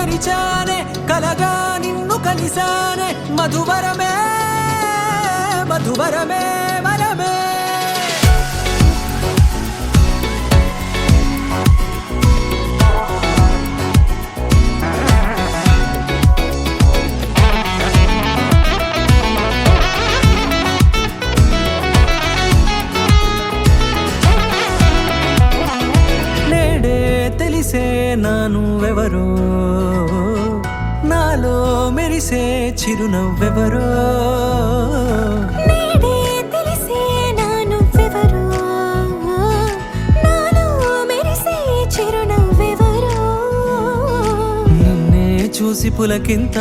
తెరిచానే కలగా నిన్ను కలిసానే మధువరమే మధువరమే వరమే తెలిసే నానువెవరో నాలో మెరిసే చిరునవ్వెవరో నేడే తెలిసే నానువెవరో నాలో మెరిసే చిరునవ్వెవరో నిన్నే చూసి పులకింత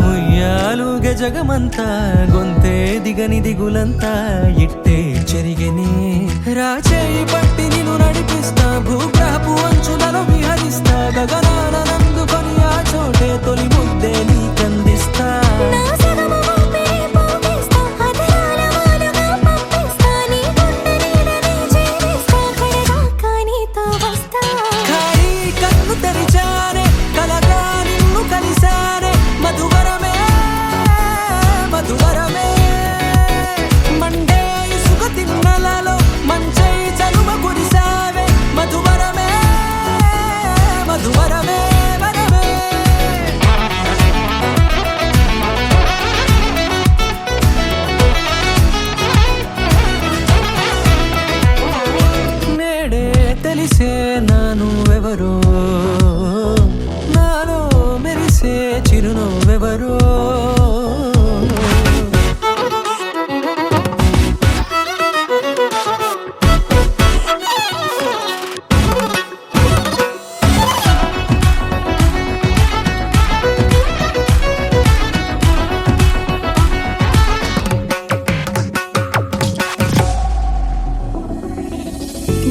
ఉయ్యాలుగ జగమంతా గొంతే దిగని దిగులంతా ఇట్టే చెరిగెనే రాచేయి పట్టి నిన్ను నడిపిస్తా భూగ్రహపు అంచులలో విహరిస్తా గగనాన నందుకొని ఆ చోటే తొలి ముద్దే నీకందిస్తా నా సగము ఊపిరి పోగిస్తా అధరాల వాలుగా పంపిస్తా నీ గుండె నీడనే చేరిస్తా కడదాకా నీతో వస్తా ఖాళీ కన్ను తెరిచానే కలగా నిన్ను కలిసానే మధువరమే మధువరమే మండే ఇసుక తిన్నలలో మంచై చలువ కురిసావే మధువరమే మధువరమే వరమే నేడే తెలిసే నానువెవరో నాలో మెరిసే చిరునవ్వెవరో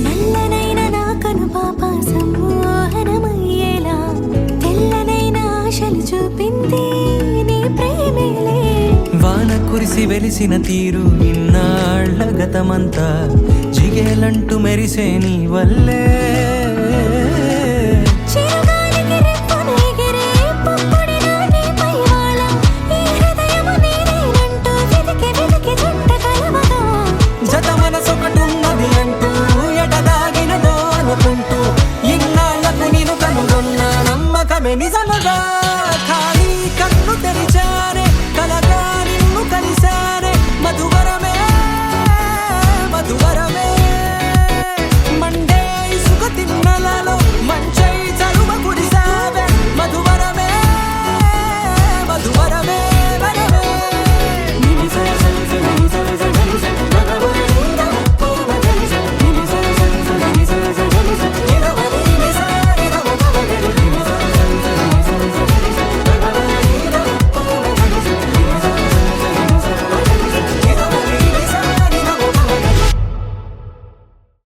నల్లనైన నా కనుపాప సమ్మోహనమయ్యేలా తెల్లనైన ఆశలు చూపింది నీ ప్రేమేలే వాన కురిసి వెలిసిన తీరు ఇన్నాళ్ల గతమంతా జిగేలంటూ మెరిసే నీ వల్లే